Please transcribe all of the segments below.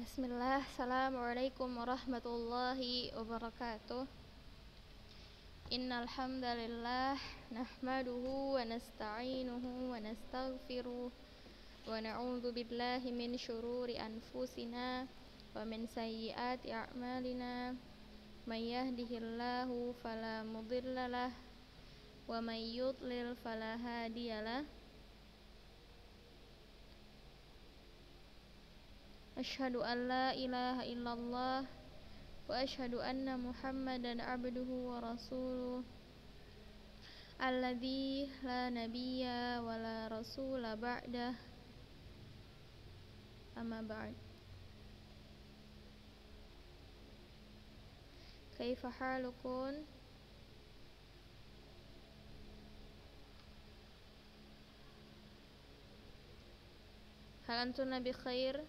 Bismillah, Assalamualaikum warahmatullahi wabarakatuh. Innal hamdalillah nahmaduhu wa nasta'inuhu wa nastaghfiruh wa na'udzu billahi min syururi anfusina wa min sayyiati a'malina. May yahdihillahu fala mudhillalah wa may yudlil fala hadiyalah. Asyhadu an la ilaha illallah wa asyhadu anna Muhammadan abduhu wa rasuluh alladzi la nabiyya wa la rasula ba'dah. Amma ba'd. Kaifa halukum? Hal antunna bi khair?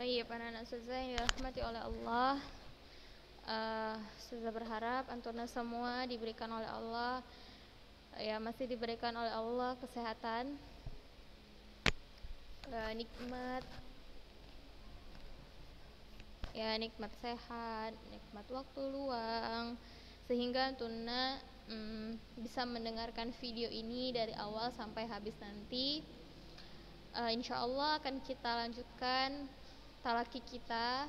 Oh iya, para anak ustazah yang dirahmati oleh Allah, ustazah berharap antuna semua diberikan oleh Allah, masih diberikan oleh Allah kesehatan, nikmat sehat, nikmat waktu luang, sehingga antuna bisa mendengarkan video ini dari awal sampai habis nanti. Insyaallah akan kita lanjutkan talaki kita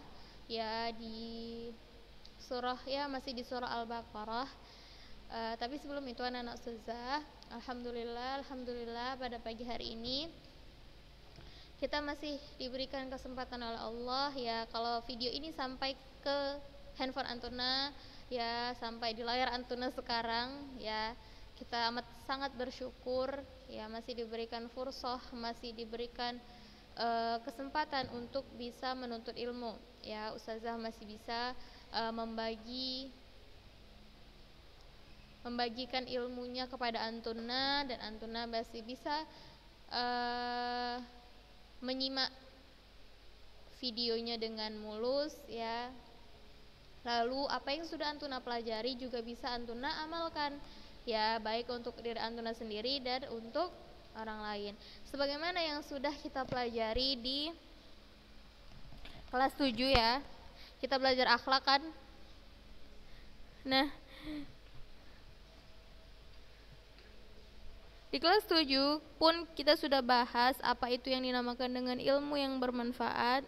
di surah, masih di surah Al-Baqarah. Tapi sebelum itu anak-anak ustazah, alhamdulillah pada pagi hari ini kita masih diberikan kesempatan oleh Allah kalau video ini sampai ke handphone antuna, sampai di layar antuna sekarang, kita amat sangat bersyukur, masih diberikan fursah, masih diberikan kesempatan untuk bisa menuntut ilmu, ustazah masih bisa membagikan ilmunya kepada antuna, dan antuna masih bisa menyimak videonya dengan mulus, lalu apa yang sudah antuna pelajari juga bisa antuna amalkan, baik untuk diri antuna sendiri dan untuk orang lain, sebagaimana yang sudah kita pelajari di kelas 7 kita belajar akhlak kan. Nah, di kelas 7 pun kita sudah bahas apa itu yang dinamakan dengan ilmu yang bermanfaat,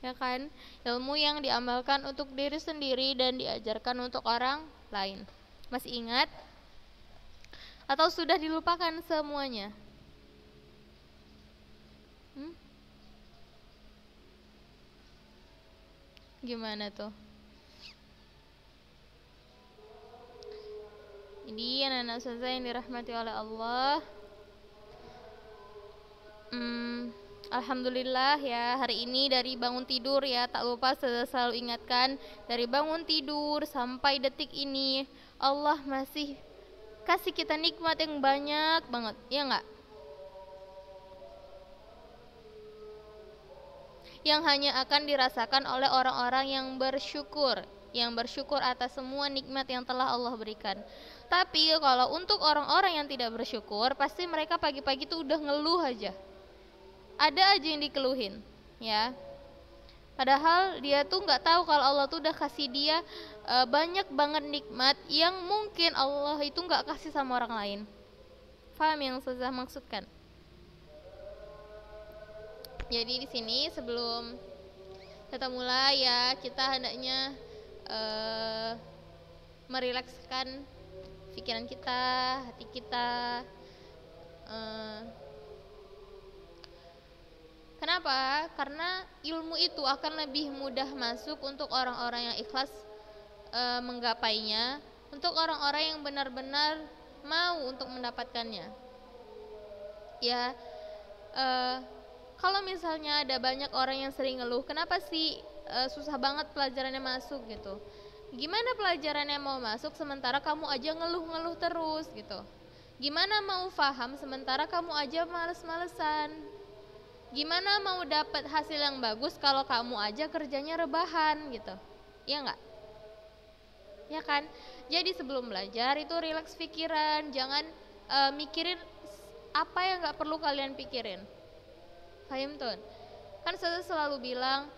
kan? Ilmu yang diamalkan untuk diri sendiri dan diajarkan untuk orang lain. Masih ingat? Atau sudah dilupakan semuanya? Gimana tuh? Jadi anak-anak ustazah yang dirahmati oleh Allah, alhamdulillah hari ini dari bangun tidur, tak lupa selalu ingatkan, dari bangun tidur sampai detik ini Allah masih kasih kita nikmat yang banyak banget, enggak? Yang hanya akan dirasakan oleh orang-orang yang bersyukur atas semua nikmat yang telah Allah berikan. Tapi kalau untuk orang-orang yang tidak bersyukur, pasti mereka pagi-pagi tuh udah ngeluh aja. Ada aja yang dikeluhin, Padahal dia tuh nggak tahu kalau Allah tuh udah kasih dia banyak banget nikmat yang mungkin Allah itu nggak kasih sama orang lain. Paham yang saya maksudkan? Jadi di sini sebelum kita mulai, kita hendaknya merilekskan pikiran kita, hati kita. Kenapa? Karena ilmu itu akan lebih mudah masuk untuk orang-orang yang ikhlas menggapainya, untuk orang-orang yang benar-benar mau untuk mendapatkannya. Ya, eh, kalau misalnya ada banyak orang yang sering ngeluh, kenapa sih susah banget pelajarannya masuk gitu? Gimana pelajarannya mau masuk sementara kamu aja ngeluh-ngeluh terus gitu? Gimana mau paham sementara kamu aja males-malesan? Gimana mau dapat hasil yang bagus kalau kamu aja kerjanya rebahan gitu? Ya nggak? Ya kan? Jadi sebelum belajar itu rileks pikiran, jangan mikirin apa yang nggak perlu kalian pikirin. Fahim tuh? Kan saya selalu bilang,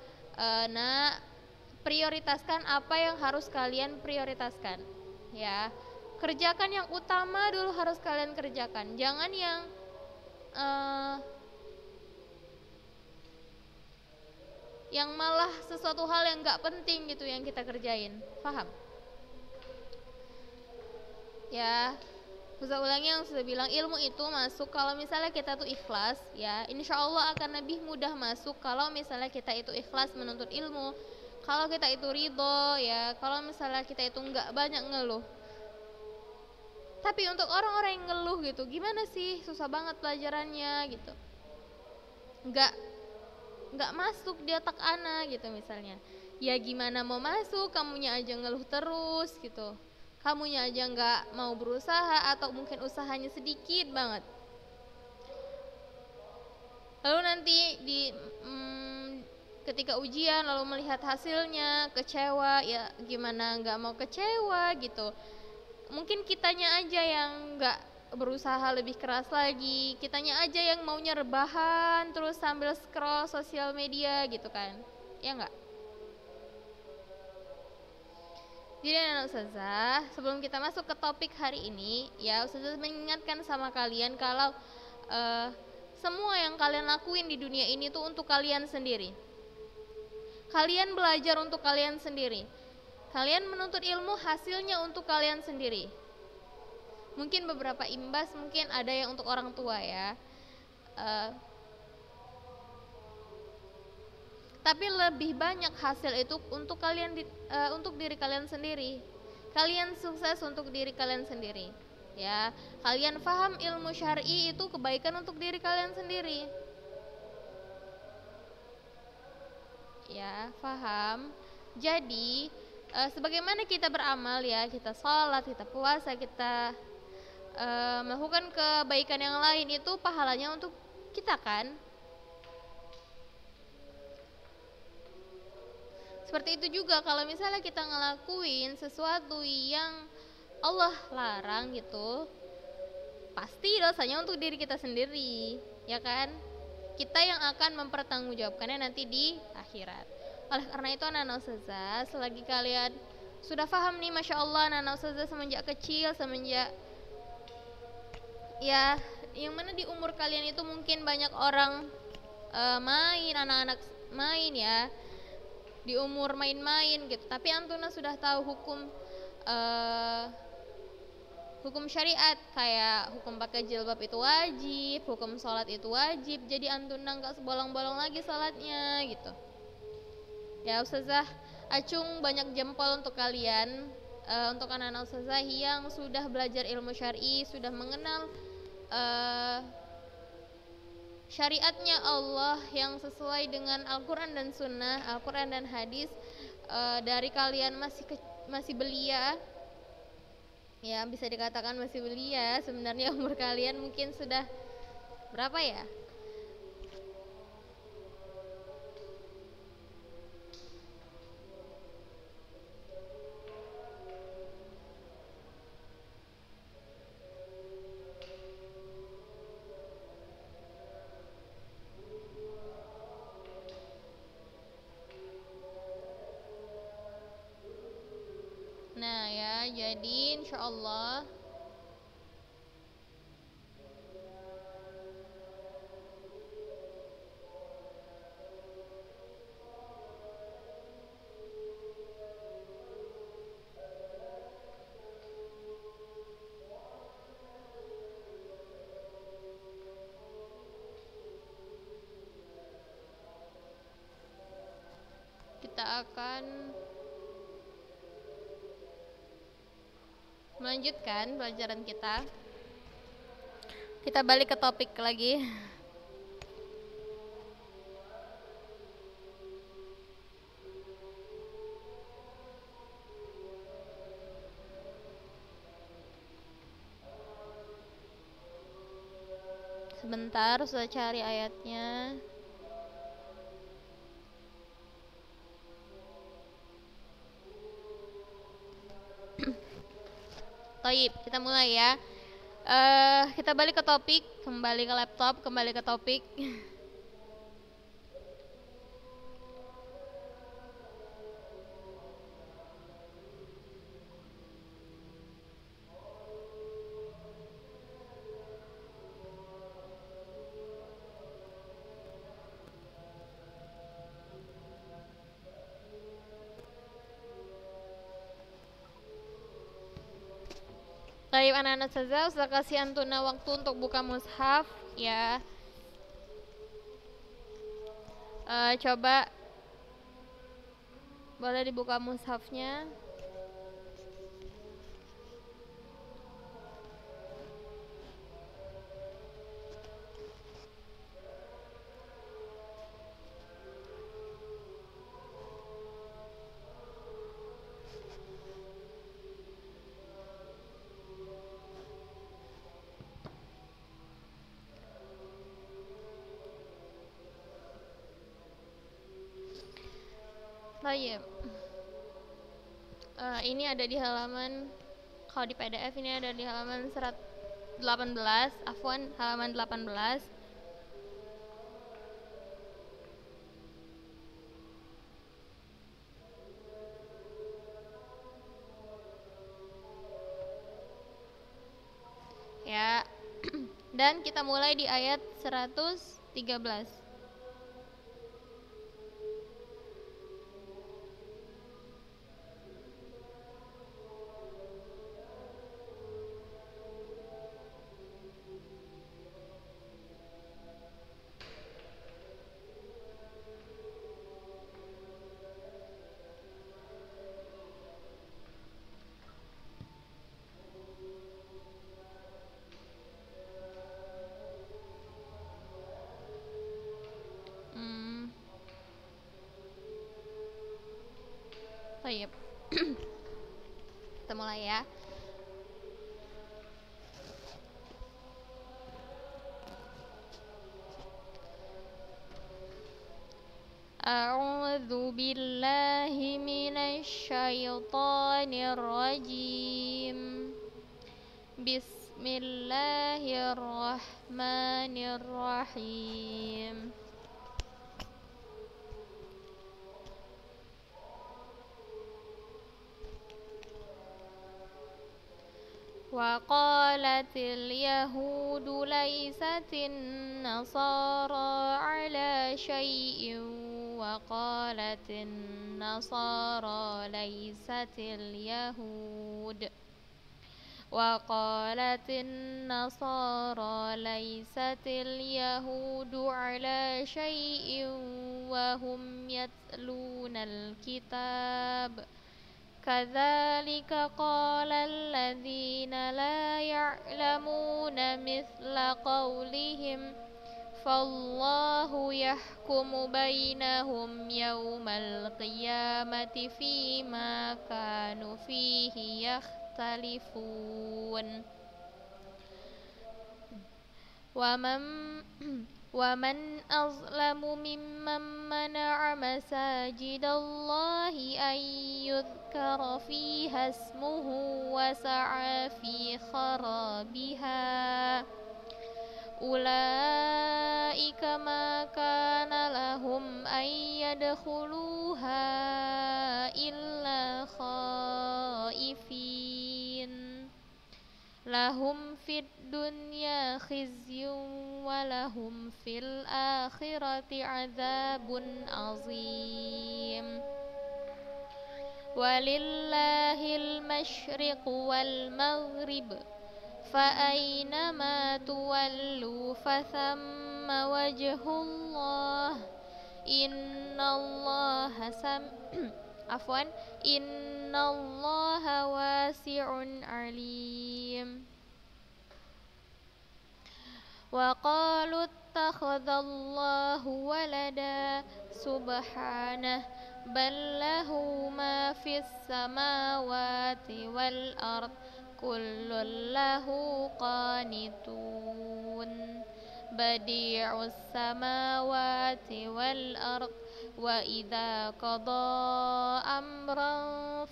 nak, prioritaskan apa yang harus kalian prioritaskan. Ya, kerjakan yang utama dulu harus kalian kerjakan. Jangan yang malah sesuatu hal yang nggak penting gitu yang kita kerjain. Paham? Ya, saya ulangi yang sudah bilang, ilmu itu masuk kalau misalnya kita tuh ikhlas, ya insya Allah akan lebih mudah masuk kalau misalnya kita itu ikhlas menuntut ilmu. Kalau kita itu ridho, ya kalau misalnya kita itu nggak banyak ngeluh. Tapi untuk orang-orang yang ngeluh gitu, gimana sih, susah banget pelajarannya gitu, nggak nggak masuk di otak ana gitu misalnya. Ya gimana mau masuk, kamunya aja ngeluh terus gitu, kamunya aja nggak mau berusaha atau mungkin usahanya sedikit banget. Lalu nanti ketika ujian lalu melihat hasilnya kecewa, ya gimana nggak mau kecewa gitu. Mungkin kitanya aja yang nggak berusaha lebih keras lagi, kitanya aja yang maunya rebahan terus sambil scroll sosial media gitu kan, ya nggak? Jadi anak ustazah, sebelum kita masuk ke topik hari ini, ya ustazah mengingatkan sama kalian kalau semua yang kalian lakuin di dunia ini tuh untuk kalian sendiri. Kalian belajar untuk kalian sendiri. Kalian menuntut ilmu hasilnya untuk kalian sendiri. Mungkin beberapa imbas, mungkin ada yang untuk orang tua ya. Tapi lebih banyak hasil itu untuk kalian untuk diri kalian sendiri. Kalian sukses untuk diri kalian sendiri. Ya, kalian paham ilmu syar'i itu kebaikan untuk diri kalian sendiri. Ya, paham. Jadi, sebagaimana kita beramal ya, kita sholat, kita puasa, kita melakukan kebaikan yang lain itu pahalanya untuk kita kan. Seperti itu juga kalau misalnya kita ngelakuin sesuatu yang Allah larang gitu, pasti dosanya untuk diri kita sendiri, ya kan? Kita yang akan mempertanggungjawabkannya nanti di akhirat. Oleh karena itu anak-anak ustazah, selagi kalian sudah paham nih, masya Allah, anak-anak ustazah semenjak kecil, semenjak ya yang mana di umur kalian itu mungkin banyak orang main, anak-anak main ya, di umur main-main gitu, tapi antuna sudah tahu hukum syariat, kayak hukum pakai jilbab itu wajib, hukum sholat itu wajib, jadi antuna nggak sebolong-bolong lagi sholatnya gitu. Ya ustazah acung banyak jempol untuk kalian, untuk anak-anak ustazah yang sudah belajar ilmu syar'i, sudah mengenal syariatnya Allah yang sesuai dengan Al-Quran dan Sunnah, Al-Quran dan hadis. Dari kalian masih belia, ya bisa dikatakan masih belia. Sebenarnya umur kalian mungkin sudah berapa ya? Nah ya, jadi insya Allah kita akan melanjutkan pelajaran kita. Kita balik ke topik lagi. Sebentar, sudah cari ayatnya. Toib, kita mulai ya. Kita balik ke topik, kembali ke laptop, kembali ke topik. Baik anak-anak saja, sudah kasih Antuna waktu untuk buka mushaf ya. Coba boleh dibuka mushafnya. Baik. Ini ada di halaman, kalau di PDF ini ada di halaman 18, afwan, halaman 18. Ya. Dan kita mulai di ayat 113. Baik. Kita mulai ya. A'udzu billahi minasy syaithanir rajim. Bismillahirrahmanirrahim. وقالت اليهود ليست النصارى على شيء وقالت النصارى ليست اليهود على شيء وهم يتلون الكتاب كذلك قال الذين لا يعلمون مثل قولهم فالله يحكم بينهم يوم القيامة فيما كانوا فيه يختلفون ومن أظلم ممن منع مساجد الله أن يذكر فيها اسمه وسعى في خرابها أولئك ما كان لهم أن يدخلوها إلا خائفين لهم في الدنيا خزي ولهم في الآخرة عذاب عظيم ولله المشرق والمغرب فأينما تولوا فثم وجه الله إن الله wasi'un alim. وقالوا اتخذ الله ولدا سبحانه بل له ما في السماوات والأرض كل له قانتون بديع السماوات والأرض وإذا قضى أمرا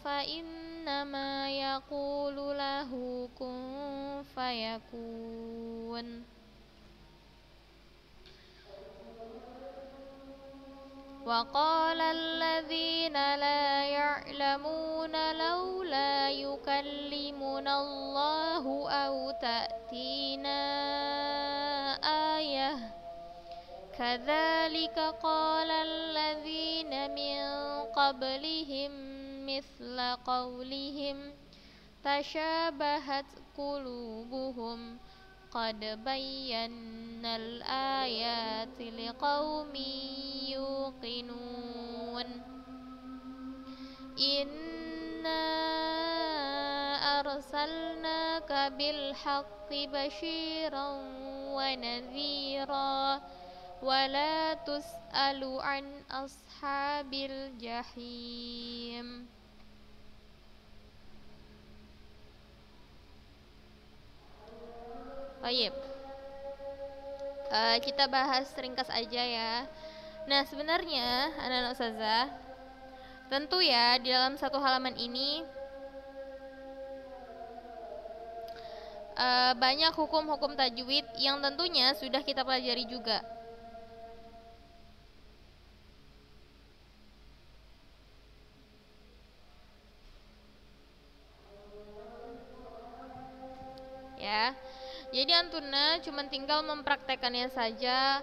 فإنما يقول له كن فيكون وقال الذين لا يعلمون لولا يكلمنا الله أو تأتينا آية كذلك قال الذين من قبلهم مثل قولهم تشابهت قلوبهم قد بينا الآيات لقوم يوقنون إنا أرسلناك بالحق بشيرا ونذيرا ولا تسأل عن أصحاب الجحيم. Baik, kita bahas ringkas aja ya. Nah, sebenarnya anak-anak ustazah, tentu ya di dalam satu halaman ini banyak hukum-hukum tajwid yang tentunya sudah kita pelajari juga. Ya. Jadi antuna cuma tinggal mempraktekannya saja,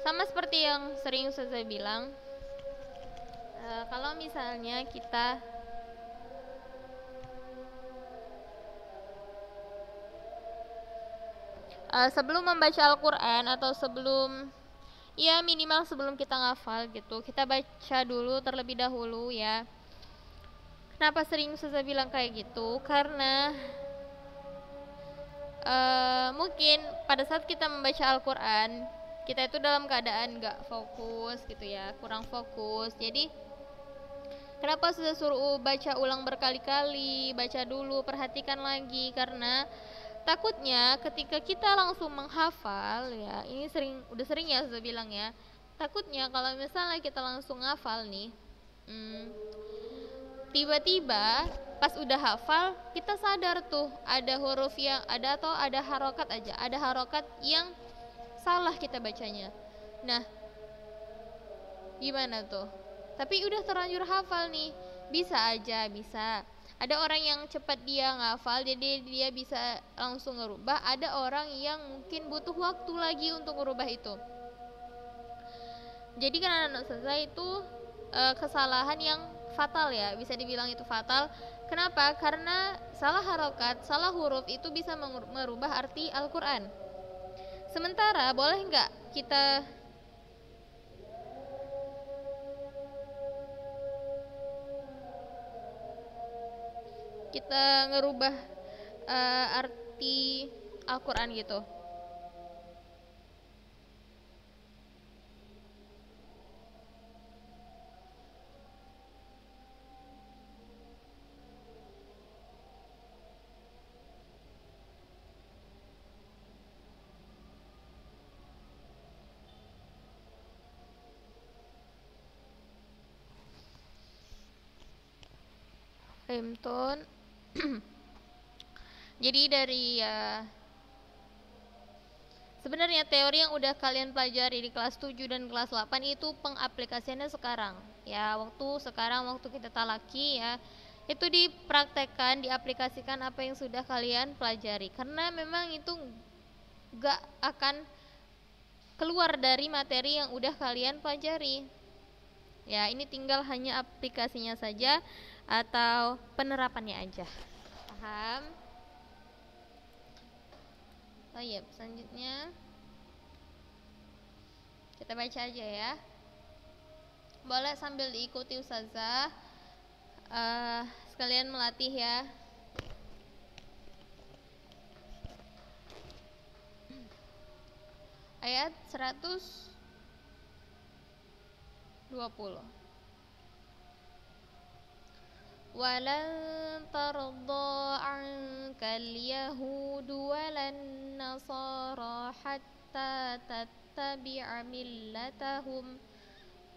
sama seperti yang sering saya bilang. Kalau misalnya kita sebelum membaca Al-Quran atau sebelum ya minimal sebelum kita ngafal gitu, kita baca dulu terlebih dahulu ya. Kenapa sering saya bilang kayak gitu? Karena mungkin pada saat kita membaca Al-Quran, kita itu dalam keadaan gak fokus gitu ya, kurang fokus. Jadi kenapa sudah suruh baca ulang berkali-kali, baca dulu, perhatikan lagi, karena takutnya ketika kita langsung menghafal ya, ini udah sering ya saya bilang ya, takutnya kalau misalnya kita langsung hafal nih, tiba-tiba pas udah hafal kita sadar tuh ada huruf yang ada atau ada harokat aja, ada harokat yang salah kita bacanya. Nah, gimana tuh? Tapi udah terlanjur hafal nih, bisa aja, bisa. Ada orang yang cepat dia ngafal, jadi dia bisa langsung ngerubah. Ada orang yang mungkin butuh waktu lagi untuk ngerubah itu. Jadi kan anak saya itu kesalahan yang fatal ya, bisa dibilang itu fatal. Kenapa? Karena salah harokat, salah huruf itu bisa merubah arti Al-Quran. Sementara boleh nggak kita ngerubah arti Al-Quran gitu? Rimton. Jadi dari sebenarnya teori yang udah kalian pelajari di kelas 7 dan kelas 8 itu pengaplikasiannya sekarang. Ya, waktu kita talaki ya, itu dipraktekkan, diaplikasikan apa yang sudah kalian pelajari. Karena memang itu gak akan keluar dari materi yang udah kalian pelajari. Ya, ini tinggal hanya aplikasinya saja atau penerapannya aja. Paham? Baik, selanjutnya kita baca aja ya. Boleh sambil diikuti ustazah, sekalian melatih ya. ayat 120. Walan tarda ankal yahudu walan nasara hatta tattabi'a millatahum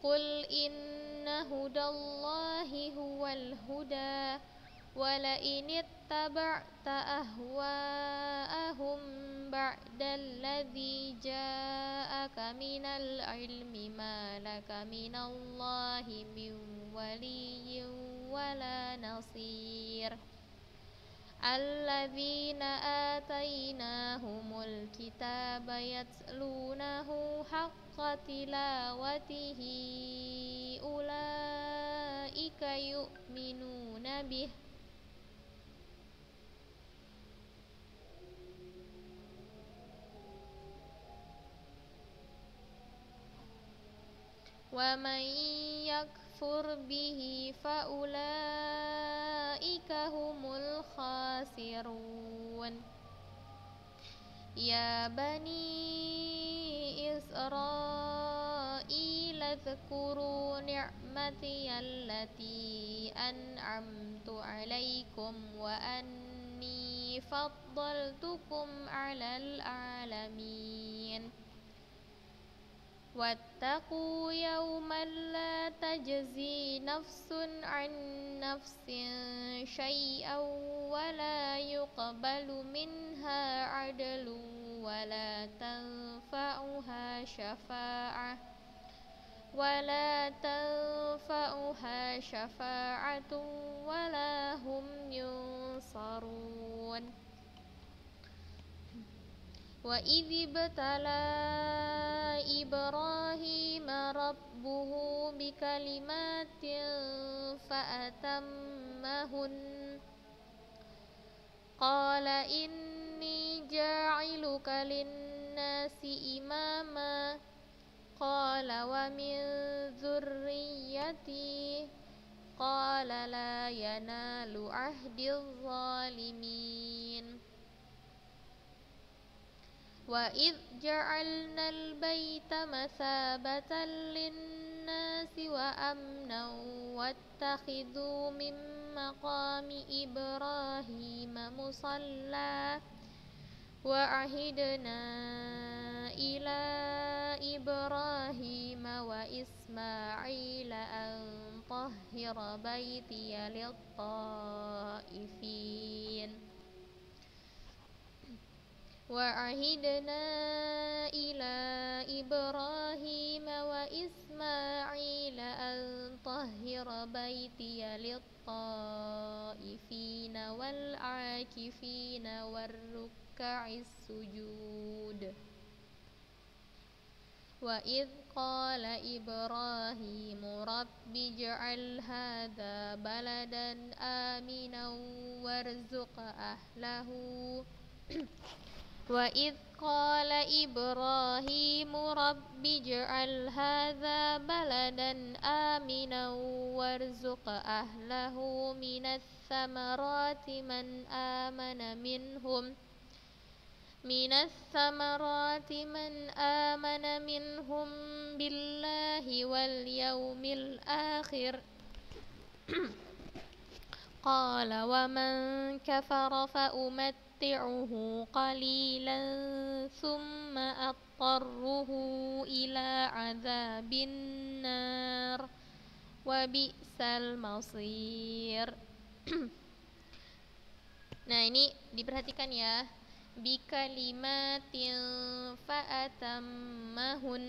qul inna hudallahi huwal huda wala inittaba'ta ahwa'ahum ba'dalladzi ja'aka minal ilmi ma laka minallahi min waliyyin wala nasir alladzina atainahumul kitaba yatlunahu haqqa tilawatihi ulaika yu'minuna bih wa man yakfur bihi fa ulaika humul khasirun ya bani israila dzkuru ni'mati allati an'amtu alaikum wa anni faddaltukum 'alal alamin wattaqu yawman la tajzi nafsun an nafsin syai'an wa la yuqbalu minha 'adlun wa la tanfa'uha syafa'atun wa la hum yunsarun wa idh ibtala Ibrahima rabbuhu bikalimatin fa'atammahun qala inni ja'iluka linnasi imama qala wa min dzurriyyati qala la yanalu ahdiz zalimin wa idh ja'alnal baita masabatan linnasi wa amnan wattakhidhu min maqami Ibrahima musalla wa ahidna ila Ibrahima wa Ismaila an tahhira baitiya lit-ta'ifin wa ahidna ila Ibrahima wa Ismaila an tahhira baitiya lit-ta'ifina wal 'akifina war-ruk'is sujud wa idh qala Ibrahimu rabbi ij'al hadza baladan aminan warzuq ahlahu wa idh qala Ibrahimu rabbi ij'al hadza baladan aminan warzuq ahlahu minas samarati man amana minhum billahi wal yawmil akhir qala wa man kafara fa umatti'uhu qalilan thumma attarruhu ila 'adzabin nar wa bi'sal masir. Nah, ini diperhatikan ya. Bikalimatin fa'atammahun.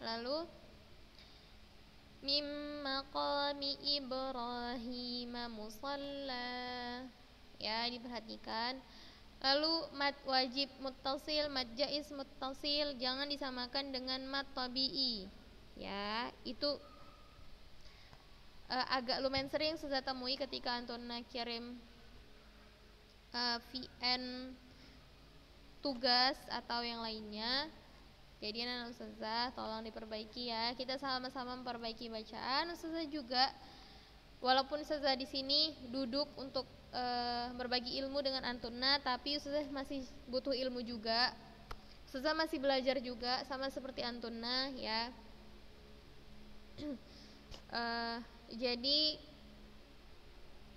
Lalu mim maqami Ibrahim musalla, ya, diperhatikan. Lalu mad wajib muttasil, mad jaiz muttasil jangan disamakan dengan mad tabi'i, ya. Itu agak lumayan sering saya temui ketika antum kirim VN tugas atau yang lainnya. Jadi anak ustazah tolong diperbaiki ya. Kita sama-sama memperbaiki bacaan. Ustazah juga, walaupun ustazah di sini duduk untuk berbagi ilmu dengan antuna, tapi ustazah masih butuh ilmu juga. Ustazah masih belajar juga sama seperti antuna ya. Jadi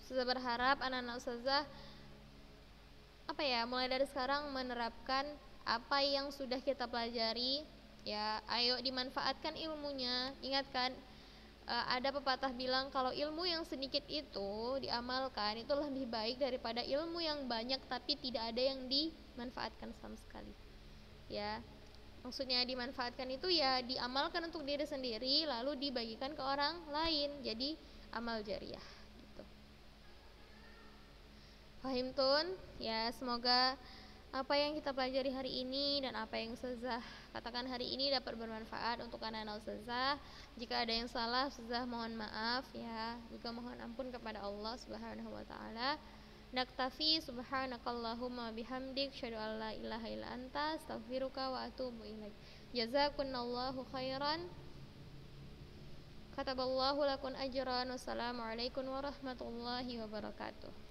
ustazah berharap anak-anak ustazah mulai dari sekarang menerapkan apa yang sudah kita pelajari ya. Ayo dimanfaatkan ilmunya. Ingatkan, ada pepatah bilang kalau ilmu yang sedikit itu diamalkan itu lebih baik daripada ilmu yang banyak tapi tidak ada yang dimanfaatkan sama sekali ya. Maksudnya dimanfaatkan itu ya diamalkan untuk diri sendiri lalu dibagikan ke orang lain, jadi amal jariah gitu. Fahimtun ya, semoga apa yang kita pelajari hari ini dan apa yang ustazah katakan hari ini dapat bermanfaat untuk anak-anak ustazah. Jika ada yang salah, ustazah mohon maaf ya, juga mohon ampun kepada Allah Subhanahu wa taala. Naktafi subhanakallahumma bihamdik syadu an la ilaha illa anta astaghfiruka wa atubu ilaik. Jazakunallahu khairan. Kataballahu lakun ajran. Wassalamualaikum warahmatullahi wabarakatuh.